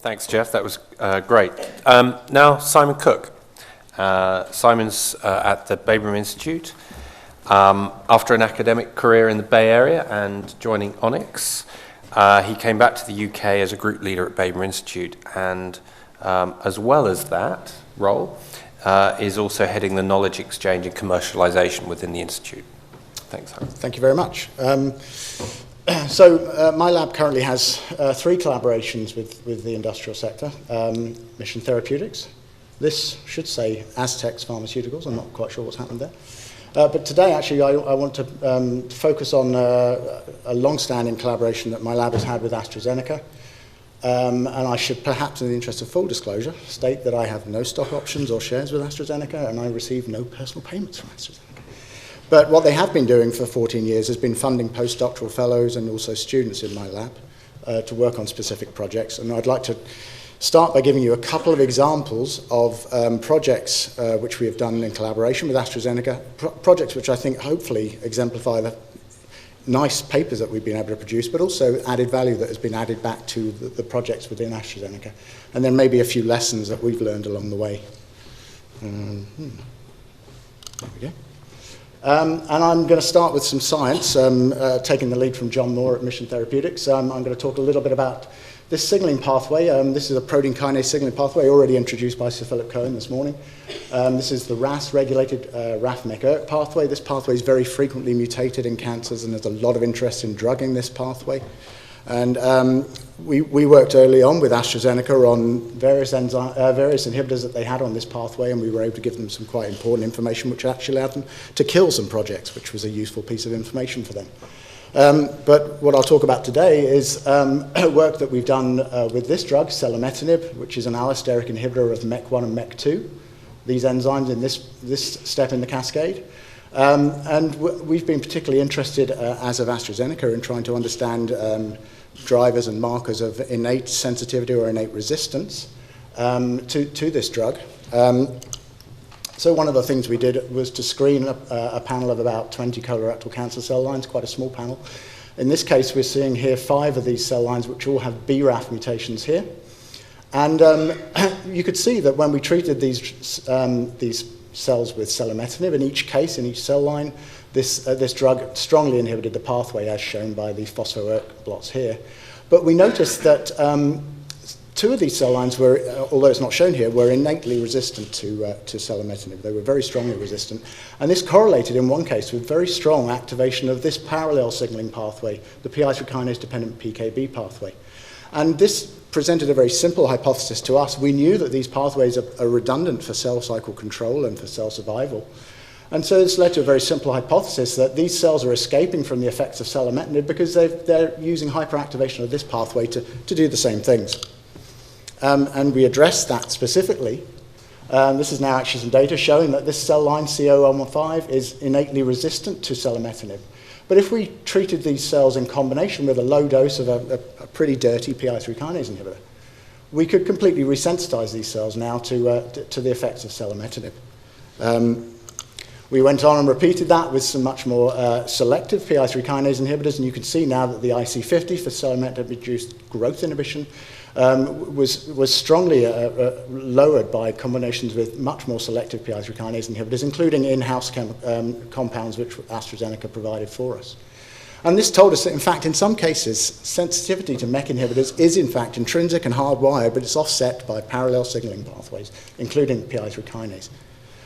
Thanks, Jeff. That was great. Now, Simon Cook. Simon's at the Babraham Institute. After an academic career in the Bay Area and joining Onyx, he came back to the UK as a group leader at Babraham Institute, and as well as that role, is also heading the knowledge exchange and commercialization within the Institute. Thanks, Simon. Thank you very much. My lab currently has 3 collaborations with the industrial sector. Mission Therapeutics. This should say Aztecs Pharmaceuticals. I'm not quite sure what's happened there. But today, actually, I want to focus on a long-standing collaboration that my lab has had with AstraZeneca. And I should perhaps, in the interest of full disclosure, state that I have no stock options or shares with AstraZeneca, and I receive no personal payments from AstraZeneca. But what they have been doing for 14 years has been funding postdoctoral fellows and also students in my lab to work on specific projects. And I'd like to start by giving you a couple of examples of projects which we have done in collaboration with AstraZeneca, projects which I think hopefully exemplify the nice papers that we've been able to produce, but also added value that has been added back to the projects within AstraZeneca. And then maybe a few lessons that we've learned along the way. There we go. And I'm going to start with some science, taking the lead from John Moore at Mission Therapeutics. I'm going to talk a little bit about this signaling pathway. This is a protein kinase signaling pathway already introduced by Sir Philip Cohen this morning. This is the RAS-regulated RAF-MEK-ERK pathway. This pathway is very frequently mutated in cancers, and there's a lot of interest in drugging this pathway. And we worked early on with AstraZeneca on various inhibitors that they had on this pathway, and we were able to give them some quite important information which actually allowed them to kill some projects, which was a useful piece of information for them. But what I'll talk about today is work that we've done with this drug, selumetinib, which is an allosteric inhibitor of MEK1 and MEK2, these enzymes in this step in the cascade. And we've been particularly interested, as of AstraZeneca, in trying to understand drivers and markers of innate sensitivity or innate resistance to this drug. So one of the things we did was to screen a panel of about 20 colorectal cancer cell lines, quite a small panel. In this case, we're seeing here 5 of these cell lines which all have BRAF mutations here. And you could see that when we treated these cells with selumetinib, in each case, in each cell line, this drug strongly inhibited the pathway, as shown by the phospho-ERK plots here. But we noticed that 2 of these cell lines were, although it's not shown here, were innately resistant to selumetinib. They were very strongly resistant. And this correlated in one case with very strong activation of this parallel signaling pathway, the PI3 kinase-dependent PKB pathway. And this presented a very simple hypothesis to us. We knew that these pathways are redundant for cell cycle control and for cell survival. And so this led to a very simple hypothesis that these cells are escaping from the effects of selumetinib because they're using hyperactivation of this pathway to do the same things. And we addressed that specifically. This is now actually some data showing that this cell line, CO115, is innately resistant to selumetinib. But if we treated these cells in combination with a low dose of a pretty dirty PI3 kinase inhibitor, we could completely resensitize these cells now to the effects of selumetinib. We went on and repeated that with some much more selective PI3 kinase inhibitors, and you can see now that the IC50 for selumetinib-induced growth inhibition was strongly lowered by combinations with much more selective PI3 kinase inhibitors, including in-house compounds which AstraZeneca provided for us. And this told us that, in fact, in some cases, sensitivity to MEK inhibitors is, in fact, intrinsic and hardwired, but it's offset by parallel signaling pathways, including PI3 kinase.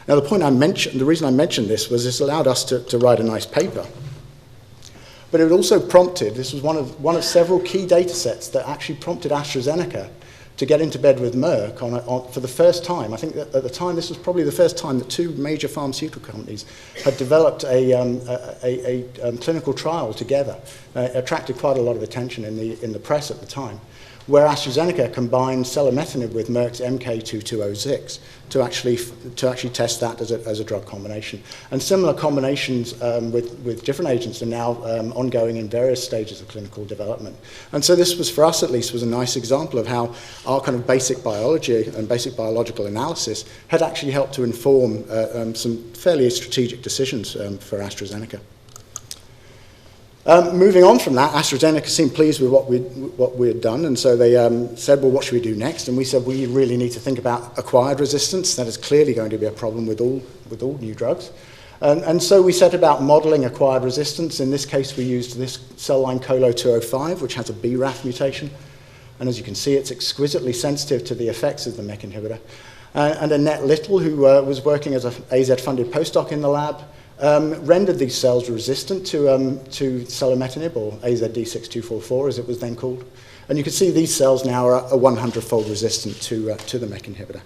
Now, the reason I mentioned this was this allowed us to write a nice paper. But it also prompted, this was one of several key data sets that actually prompted AstraZeneca to get into bed with Merck for the first time. I think that at the time, this was probably the first time that 2 major pharmaceutical companies had developed a clinical trial together. It attracted quite a lot of attention in the press at the time, where AstraZeneca combined selumetinib with Merck's MK-2206 to actually test that as a drug combination. And similar combinations with different agents are now ongoing in various stages of clinical development. And so this was, for us at least, was a nice example of how our kind of basic biology and basic biological analysis had actually helped to inform some fairly strategic decisions for AstraZeneca. Moving on from that, AstraZeneca seemed pleased with what we had done, and so they said, well, what should we do next? And we said, we really need to think about acquired resistance. That is clearly going to be a problem with all new drugs. And so we set about modeling acquired resistance. In this case, we used this cell line Colo 205, which has a BRAF mutation. And as you can see, it's exquisitely sensitive to the effects of the MEK inhibitor. And Annette Little, who was working as an AZ-funded postdoc in the lab, rendered these cells resistant to selumetinib, or AZD6244, as it was then called. And you can see these cells now are a 100-fold resistant to the MEK inhibitor.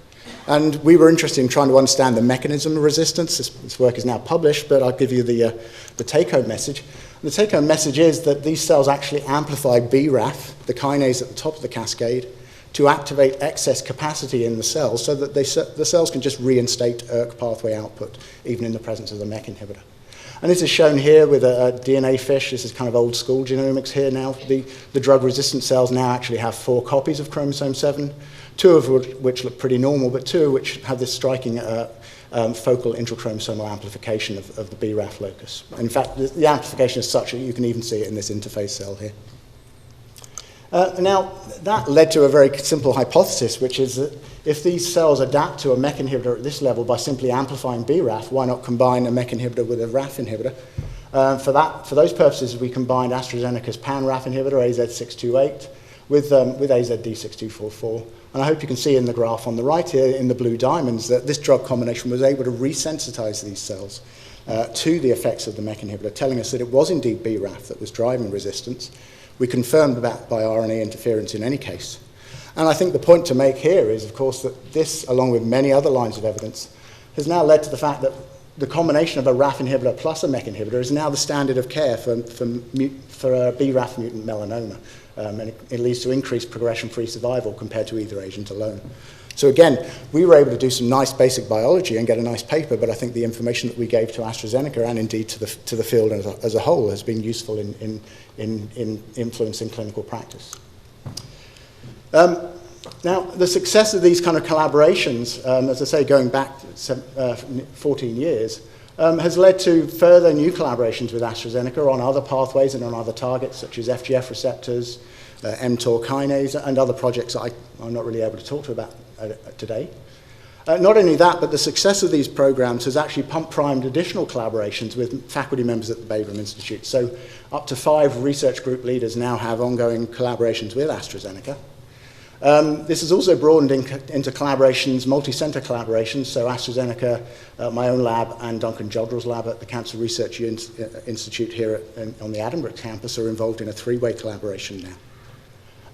And we were interested in trying to understand the mechanism of resistance. This work is now published, but I'll give you the take-home message. And the take-home message is that these cells actually amplify BRAF, the kinase at the top of the cascade, to activate excess capacity in the cells so that the cells can just reinstate ERK pathway output, even in the presence of the MEK inhibitor. And this is shown here with a DNA fish. This is kind of old school genomics here now. The drug-resistant cells now actually have 4 copies of chromosome 7, 2 of which look pretty normal, but 2 of which have this striking focal intrachromosomal amplification of the BRAF locus. In fact, the amplification is such that you can even see it in this interface cell here. Now, that led to a very simple hypothesis, which is that if these cells adapt to a MEK inhibitor at this level by simply amplifying BRAF, why not combine a MEK inhibitor with a RAF inhibitor? For those purposes, we combined AstraZeneca's pan-RAF inhibitor, AZ628, with AZD6244. And I hope you can see in the graph on the right here, in the blue diamonds, that this drug combination was able to resensitize these cells to the effects of the MEK inhibitor, telling us that it was indeed BRAF that was driving resistance. We confirmed that by RNA interference in any case. And I think the point to make here is, of course, that this, along with many other lines of evidence, has now led to the fact that the combination of a RAF inhibitor plus a MEK inhibitor is now the standard of care for BRAF mutant melanoma. And it leads to increased progression-free survival compared to either agent alone. So again, we were able to do some nice basic biology and get a nice paper, but I think the information that we gave to AstraZeneca and indeed to the field as a whole has been useful in influencing clinical practice. Now, the success of these kind of collaborations, as I say, going back 14 years, has led to further new collaborations with AstraZeneca on other pathways and on other targets, such as FGF receptors, mTOR kinase, and other projects that I'm not really able to talk to about today. Not only that, but the success of these programs has actually primed additional collaborations with faculty members at the Bagram Institute. So up to 5 research group leaders now have ongoing collaborations with AstraZeneca. This has also broadened into collaborations, multi-center collaborations. So AstraZeneca, my own lab, and Duncan Jodrell's lab at the Cancer Research Institute here on the Edinburgh campus are involved in a 3-way collaboration now.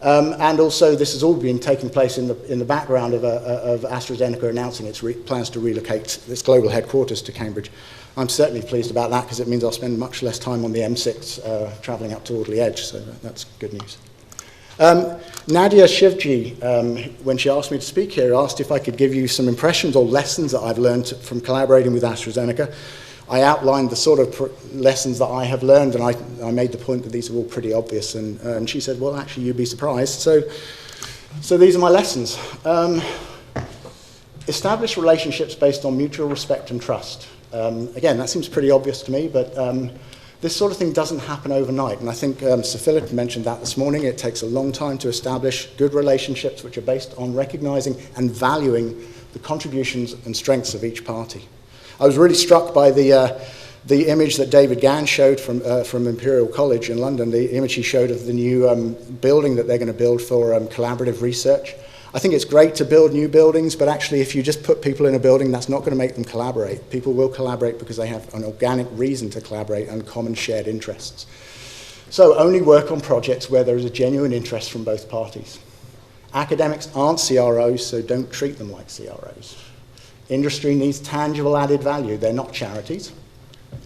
And also, this has all been taking place in the background of AstraZeneca announcing its plans to relocate its global headquarters to Cambridge. I'm certainly pleased about that because it means I'll spend much less time on the M6 travelling up to Audley Edge, so that's good news. Nadia Shivji, when she asked me to speak here, asked if I could give you some impressions or lessons that I've learned from collaborating with AstraZeneca. I outlined the sort of lessons that I have learned, and I made the point that these are all pretty obvious, and she said, well, actually, you'd be surprised. So these are my lessons. Establish relationships based on mutual respect and trust. Again, that seems pretty obvious to me, but this sort of thing doesn't happen overnight, and I think Sir Philip mentioned that this morning. It takes a long time to establish good relationships which are based on recognizing and valuing the contributions and strengths of each party. I was really struck by the image that David Gann showed from Imperial College in London, the image he showed of the new building that they're going to build for collaborative research. I think it's great to build new buildings, but actually if you just put people in a building, that's not going to make them collaborate. People will collaborate because they have an organic reason to collaborate and common shared interests. So only work on projects where there is a genuine interest from both parties. Academics aren't CROs, so don't treat them like CROs. Industry needs tangible added value. They're not charities,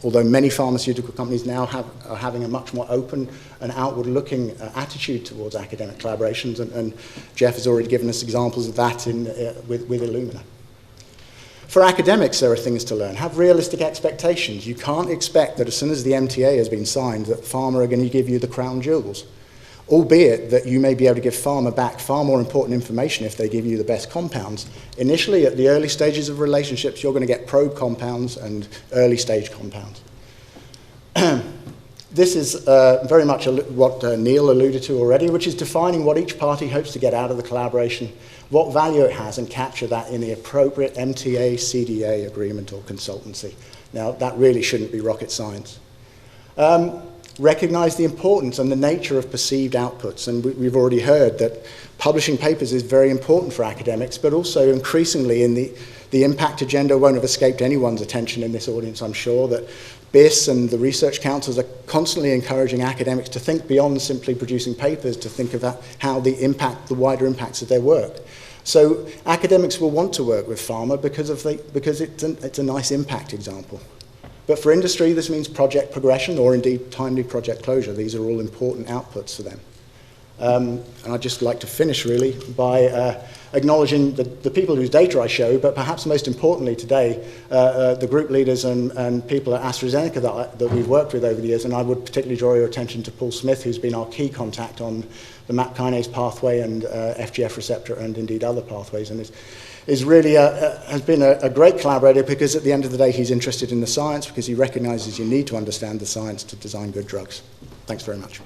although many pharmaceutical companies now are having a much more open and outward-looking attitude towards academic collaborations, and Jeff has already given us examples of that with Illumina. For academics, there are things to learn. Have realistic expectations. You can't expect that as soon as the MTA has been signed that pharma are going to give you the crown jewels, albeit that you may be able to give pharma back far more important information if they give you the best compounds. Initially, at the early stages of relationships, you're going to get probe compounds and early stage compounds. This is very much what Neil alluded to already, which is defining what each party hopes to get out of the collaboration, what value it has, and capture that in the appropriate MTA, CDA agreement or consultancy. Now, that really shouldn't be rocket science. Recognize the importance and the nature of perceived outputs, and we've already heard that publishing papers is very important for academics, but also increasingly in the impact agenda won't have escaped anyone's attention in this audience, I'm sure, that BIS and the research councils are constantly encouraging academics to think beyond simply producing papers, to think about how the wider impacts of their work. So academics will want to work with pharma because it's a nice impact example. But for industry, this means project progression or indeed timely project closure. These are all important outputs for them. And I'd just like to finish really by acknowledging the people whose data I show, but perhaps most importantly today, the group leaders and people at AstraZeneca that we've worked with over the years. And I would particularly draw your attention to Paul Smith, who's been our key contact on the MAP kinase pathway and FGF receptor and indeed other pathways. And is really has been a great collaborator because at the end of the day, he's interested in the science because he recognizes you need to understand the science to design good drugs. Thanks very much.